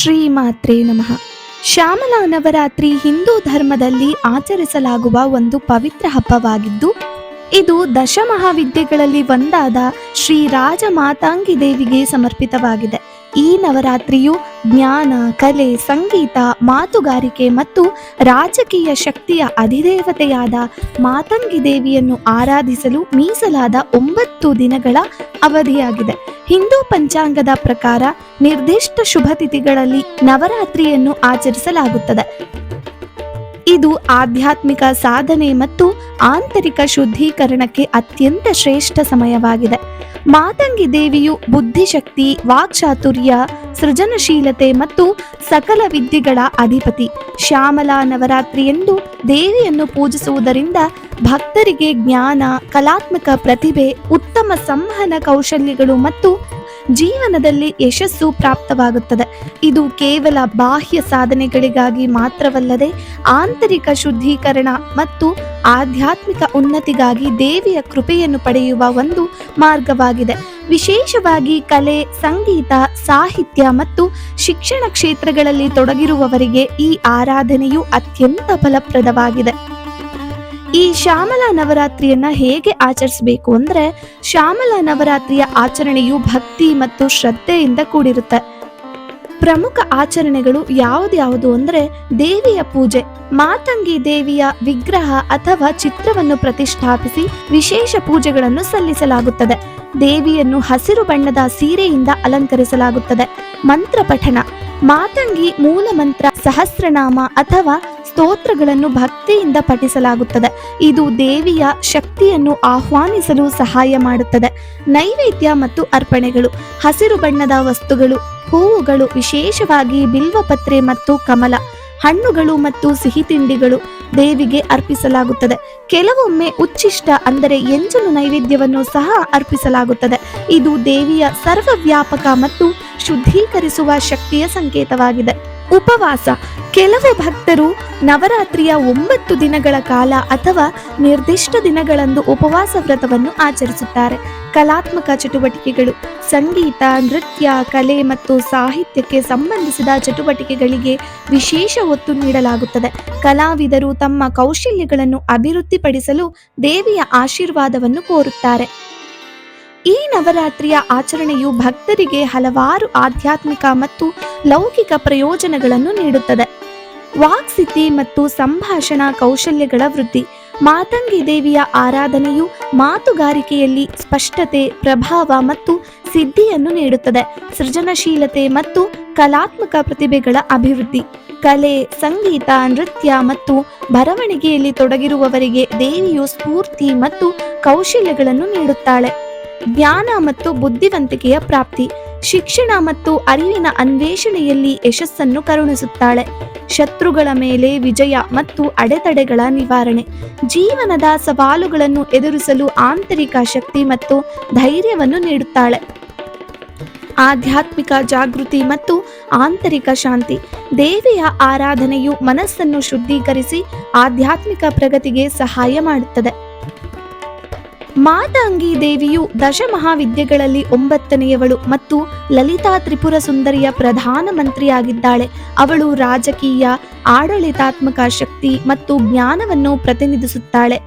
ಶ್ರೀಮಾತ್ರೇ ನಮಃ. ಶ್ಯಾಮಲಾ ನವರಾತ್ರಿ ಹಿಂದೂ ಧರ್ಮದಲ್ಲಿ ಆಚರಿಸಲಾಗುವ ಒಂದು ಪವಿತ್ರ ಹಬ್ಬವಾಗಿದ್ದು, ಇದು ದಶಮಹಾವಿದ್ಯೆಗಳಲ್ಲಿ ಒಂದಾದ ಶ್ರೀ ರಾಜ ಮಾತಾಂಗಿ ದೇವಿಗೆ ಸಮರ್ಪಿತವಾಗಿದೆ. ಈ ನವರಾತ್ರಿಯು ಜ್ಞಾನ, ಕಲೆ, ಸಂಗೀತ, ಮಾತುಗಾರಿಕೆ ಮತ್ತು ರಾಜಕೀಯ ಶಕ್ತಿಯ ಅಧಿದೇವತೆಯಾದ ಮಾತಂಗಿ ದೇವಿಯನ್ನು ಆರಾಧಿಸಲು ಮೀಸಲಾದ 9 ದಿನಗಳ ಅವಧಿಯಾಗಿದೆ. ಹಿಂದೂ ಪಂಚಾಂಗದ ಪ್ರಕಾರ ನಿರ್ದಿಷ್ಟ ಶುಭ ತಿಥಿಗಳಲ್ಲಿ ನವರಾತ್ರಿಯನ್ನು ಆಚರಿಸಲಾಗುತ್ತದೆ. ಇದು ಆಧ್ಯಾತ್ಮಿಕ ಸಾಧನೆ ಮತ್ತು ಆಂತರಿಕ ಶುದ್ಧೀಕರಣಕ್ಕೆ ಅತ್ಯಂತ ಶ್ರೇಷ್ಠ ಸಮಯವಾಗಿದೆ. ಮಾತಂಗಿ ದೇವಿಯು ಬುದ್ಧಿಶಕ್ತಿ, ವಾಕ್ಚಾತುರ್ಯ, ಸೃಜನಶೀಲತೆ ಮತ್ತು ಸಕಲ ವಿದ್ಯೆಗಳ ಅಧಿಪತಿ. ಶ್ಯಾಮಲಾ ನವರಾತ್ರಿಯಂದು ದೇವಿಯನ್ನು ಪೂಜಿಸುವುದರಿಂದ ಭಕ್ತರಿಗೆ ಜ್ಞಾನ, ಕಲಾತ್ಮಕ ಪ್ರತಿಭೆ, ಉತ್ತಮ ಸಂವಹನ ಕೌಶಲ್ಯಗಳು ಮತ್ತು ಜೀವನದಲ್ಲಿ ಯಶಸ್ಸು ಪ್ರಾಪ್ತವಾಗುತ್ತದೆ. ಇದು ಕೇವಲ ಬಾಹ್ಯ ಸಾಧನೆಗಳಿಗಾಗಿ ಮಾತ್ರವಲ್ಲದೆ ಆಂತರಿಕ ಶುದ್ಧೀಕರಣ ಮತ್ತು ಆಧ್ಯಾತ್ಮಿಕ ಉನ್ನತಿಗಾಗಿ ದೇವಿಯ ಕೃಪೆಯನ್ನು ಪಡೆಯುವ ಒಂದು ಮಾರ್ಗವಾಗಿದೆ. ವಿಶೇಷವಾಗಿ ಕಲೆ, ಸಂಗೀತ, ಸಾಹಿತ್ಯ ಮತ್ತು ಶಿಕ್ಷಣ ಕ್ಷೇತ್ರಗಳಲ್ಲಿ ತೊಡಗಿರುವವರಿಗೆ ಈ ಆರಾಧನೆಯು ಅತ್ಯಂತ ಫಲಪ್ರದವಾಗಿದೆ. ಈ ಶ್ಯಾಮಲಾ ನವರಾತ್ರಿಯನ್ನ ಹೇಗೆ ಆಚರಿಸಬೇಕು ಅಂದ್ರೆ, ಶ್ಯಾಮಲಾ ನವರಾತ್ರಿಯ ಆಚರಣೆಯು ಭಕ್ತಿ ಮತ್ತು ಶ್ರದ್ಧೆಯಿಂದ ಕೂಡಿರುತ್ತೆ. ಪ್ರಮುಖ ಆಚರಣೆಗಳು ಯಾವ್ದ್ಯಾವುದು ಅಂದ್ರೆ, ದೇವಿಯ ಪೂಜೆ. ಮಾತಂಗಿ ದೇವಿಯ ವಿಗ್ರಹ ಅಥವಾ ಚಿತ್ರವನ್ನು ಪ್ರತಿಷ್ಠಾಪಿಸಿ ವಿಶೇಷ ಪೂಜೆಗಳನ್ನು ಸಲ್ಲಿಸಲಾಗುತ್ತದೆ. ದೇವಿಯನ್ನು ಹಸಿರು ಬಣ್ಣದ ಸೀರೆಯಿಂದ ಅಲಂಕರಿಸಲಾಗುತ್ತದೆ. ಮಂತ್ರ ಪಠಣ. ಮಾತಂಗಿ ಮೂಲ ಮಂತ್ರ, ಸಹಸ್ರನಾಮ ಅಥವಾ ಸ್ತೋತ್ರಗಳನ್ನು ಭಕ್ತಿಯಿಂದ ಪಠಿಸಲಾಗುತ್ತದೆ. ಇದು ದೇವಿಯ ಶಕ್ತಿಯನ್ನು ಆಹ್ವಾನಿಸಲು ಸಹಾಯ ಮಾಡುತ್ತದೆ. ನೈವೇದ್ಯ ಮತ್ತು ಅರ್ಪಣೆಗಳು. ಹಸಿರು ಬಣ್ಣದ ವಸ್ತುಗಳು, ಹೂವುಗಳು, ವಿಶೇಷವಾಗಿ ಬಿಲ್ವಪತ್ರೆ ಮತ್ತು ಕಮಲ, ಹಣ್ಣುಗಳು ಮತ್ತು ಸಿಹಿ ತಿಂಡಿಗಳು ದೇವಿಗೆ ಅರ್ಪಿಸಲಾಗುತ್ತದೆ. ಕೆಲವೊಮ್ಮೆ ಉಚ್ಚಿಷ್ಟ ಅಂದರೆ ಎಂಜಲು ನೈವೇದ್ಯವನ್ನು ಸಹ ಅರ್ಪಿಸಲಾಗುತ್ತದೆ. ಇದು ದೇವಿಯ ಸರ್ವವ್ಯಾಪಕ ಮತ್ತು ಶುದ್ಧೀಕರಿಸುವ ಶಕ್ತಿಯ ಸಂಕೇತವಾಗಿದೆ. ಉಪವಾಸ. ಕೆಲವು ಭಕ್ತರು ನವರಾತ್ರಿಯ 9 ದಿನಗಳ ಕಾಲ ಅಥವಾ ನಿರ್ದಿಷ್ಟ ದಿನಗಳಂದು ಉಪವಾಸ ವ್ರತವನ್ನು ಆಚರಿಸುತ್ತಾರೆ. ಕಲಾತ್ಮಕ ಚಟುವಟಿಕೆಗಳು. ಸಂಗೀತ, ನೃತ್ಯ, ಕಲೆ ಮತ್ತು ಸಾಹಿತ್ಯಕ್ಕೆ ಸಂಬಂಧಿಸಿದ ಚಟುವಟಿಕೆಗಳಿಗೆ ವಿಶೇಷ ಒತ್ತು ನೀಡಲಾಗುತ್ತದೆ. ಕಲಾವಿದರು ತಮ್ಮ ಕೌಶಲ್ಯಗಳನ್ನು ಅಭಿವೃದ್ಧಿಪಡಿಸಲು ದೇವಿಯ ಆಶೀರ್ವಾದವನ್ನು ಕೋರುತ್ತಾರೆ. ಈ ನವರಾತ್ರಿಯ ಆಚರಣೆಯು ಭಕ್ತರಿಗೆ ಹಲವಾರು ಆಧ್ಯಾತ್ಮಿಕ ಮತ್ತು ಲೌಕಿಕ ಪ್ರಯೋಜನಗಳನ್ನು ನೀಡುತ್ತದೆ. ವಾಕ್ಸಿದ್ಧಿ ಮತ್ತು ಸಂಭಾಷಣಾ ಕೌಶಲ್ಯಗಳ ವೃದ್ಧಿ. ಮಾತಂಗಿ ದೇವಿಯ ಆರಾಧನೆಯು ಮಾತುಗಾರಿಕೆಯಲ್ಲಿ ಸ್ಪಷ್ಟತೆ, ಪ್ರಭಾವ ಮತ್ತು ಸಿದ್ಧಿಯನ್ನು ನೀಡುತ್ತದೆ. ಸೃಜನಶೀಲತೆ ಮತ್ತು ಕಲಾತ್ಮಕ ಪ್ರತಿಭೆಗಳ ಅಭಿವೃದ್ಧಿ. ಕಲೆ, ಸಂಗೀತ, ನೃತ್ಯ ಮತ್ತು ಬರವಣಿಗೆಯಲ್ಲಿ ತೊಡಗಿರುವವರಿಗೆ ದೇವಿಯು ಸ್ಫೂರ್ತಿ ಮತ್ತು ಕೌಶಲ್ಯಗಳನ್ನು ನೀಡುತ್ತಾಳೆ. ಜ್ಞಾನ ಮತ್ತು ಬುದ್ಧಿವಂತಿಕೆಯ ಪ್ರಾಪ್ತಿ. ಶಿಕ್ಷಣ ಮತ್ತು ಅರಿವಿನ ಅನ್ವೇಷಣೆಯಲ್ಲಿ ಯಶಸ್ಸನ್ನು ಕರುಣಿಸುತ್ತಾಳೆ. ಶತ್ರುಗಳ ಮೇಲೆ ವಿಜಯ ಮತ್ತು ಅಡೆತಡೆಗಳ ನಿವಾರಣೆ. ಜೀವನದ ಸವಾಲುಗಳನ್ನು ಎದುರಿಸಲು ಆಂತರಿಕ ಶಕ್ತಿ ಮತ್ತು ಧೈರ್ಯವನ್ನು ನೀಡುತ್ತಾಳೆ. ಆಧ್ಯಾತ್ಮಿಕ ಜಾಗೃತಿ ಮತ್ತು ಆಂತರಿಕ ಶಾಂತಿ. ದೇವಿಯ ಆರಾಧನೆಯು ಮನಸ್ಸನ್ನು ಶುದ್ಧೀಕರಿಸಿ ಆಧ್ಯಾತ್ಮಿಕ ಪ್ರಗತಿಗೆ ಸಹಾಯ ಮಾಡುತ್ತದೆ. ಮಾತಂಗಿ ದೇವಿಯು ದಶಮಹಾವಿದ್ಯೆಗಳಲ್ಲಿ 9ನೆಯವಳು ಮತ್ತು ಲಲಿತಾ ತ್ರಿಪುರ ಸುಂದರಿಯ ಪ್ರಧಾನ ಮಂತ್ರಿಯಾಗಿದ್ದಾಳೆ. ಅವಳು ರಾಜಕೀಯ, ಆಡಳಿತಾತ್ಮಕ ಶಕ್ತಿ ಮತ್ತು ಜ್ಞಾನವನ್ನು ಪ್ರತಿನಿಧಿಸುತ್ತಾಳೆ.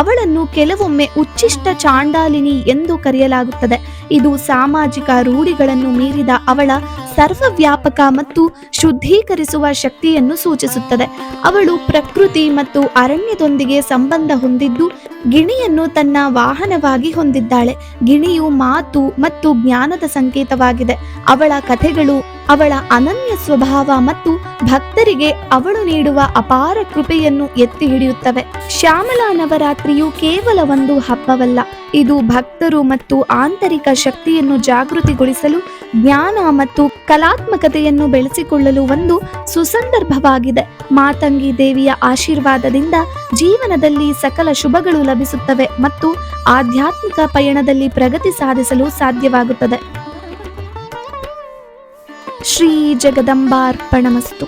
ಅವಳನ್ನು ಕೆಲವೊಮ್ಮೆ ಉಚ್ಚಿಷ್ಟ ಚಾಂಡಾಲಿನಿ ಎಂದು ಕರೆಯಲಾಗುತ್ತದೆ. ಇದು ಸಾಮಾಜಿಕ ರೂಢಿಗಳನ್ನು ಮೀರಿದ ಅವಳ ಸರ್ವವ್ಯಾಪಕ ಮತ್ತು ಶುದ್ಧೀಕರಿಸುವ ಶಕ್ತಿಯನ್ನು ಸೂಚಿಸುತ್ತದೆ. ಅವಳು ಪ್ರಕೃತಿ ಮತ್ತು ಅರಣ್ಯದೊಂದಿಗೆ ಸಂಬಂಧ ಹೊಂದಿದ್ದು, ಗಿಣಿಯನ್ನು ತನ್ನ ವಾಹನವಾಗಿ ಹೊಂದಿದ್ದಾಳೆ. ಗಿಣಿಯು ಮಾತು ಮತ್ತು ಜ್ಞಾನದ ಸಂಕೇತವಾಗಿದೆ. ಅವಳ ಕಥೆಗಳು ಅವಳ ಅನನ್ಯ ಸ್ವಭಾವ ಮತ್ತು ಭಕ್ತರಿಗೆ ಅವಳು ನೀಡುವ ಅಪಾರ ಕೃಪೆಯನ್ನು ಎತ್ತಿ ಹಿಡಿಯುತ್ತವೆ. ಶ್ಯಾಮಲಾ ನವರಾತ್ರಿಯು ಕೇವಲ ಒಂದು ಹಬ್ಬವಲ್ಲ, ಇದು ಭಕ್ತರು ಮತ್ತು ಆಂತರಿಕ ಶಕ್ತಿಯನ್ನು ಜಾಗೃತಿಗೊಳಿಸಲು, ಜ್ಞಾನ ಮತ್ತು ಕಲಾತ್ಮಕತೆಯನ್ನು ಬೆಳೆಸಿಕೊಳ್ಳಲು ಒಂದು ಸುಸಂದರ್ಭವಾಗಿದೆ. ಮಾತಂಗಿ ದೇವಿಯ ಆಶೀರ್ವಾದದಿಂದ ಜೀವನದಲ್ಲಿ ಸಕಲ ಶುಭಗಳು ಲಭಿಸುತ್ತವೆ ಮತ್ತು ಆಧ್ಯಾತ್ಮಿಕ ಪಯಣದಲ್ಲಿ ಪ್ರಗತಿ ಸಾಧಿಸಲು ಸಾಧ್ಯವಾಗುತ್ತದೆ. ಶ್ರೀ ಜಗದಂಬಾರ್ಪಣಮಸ್ತು.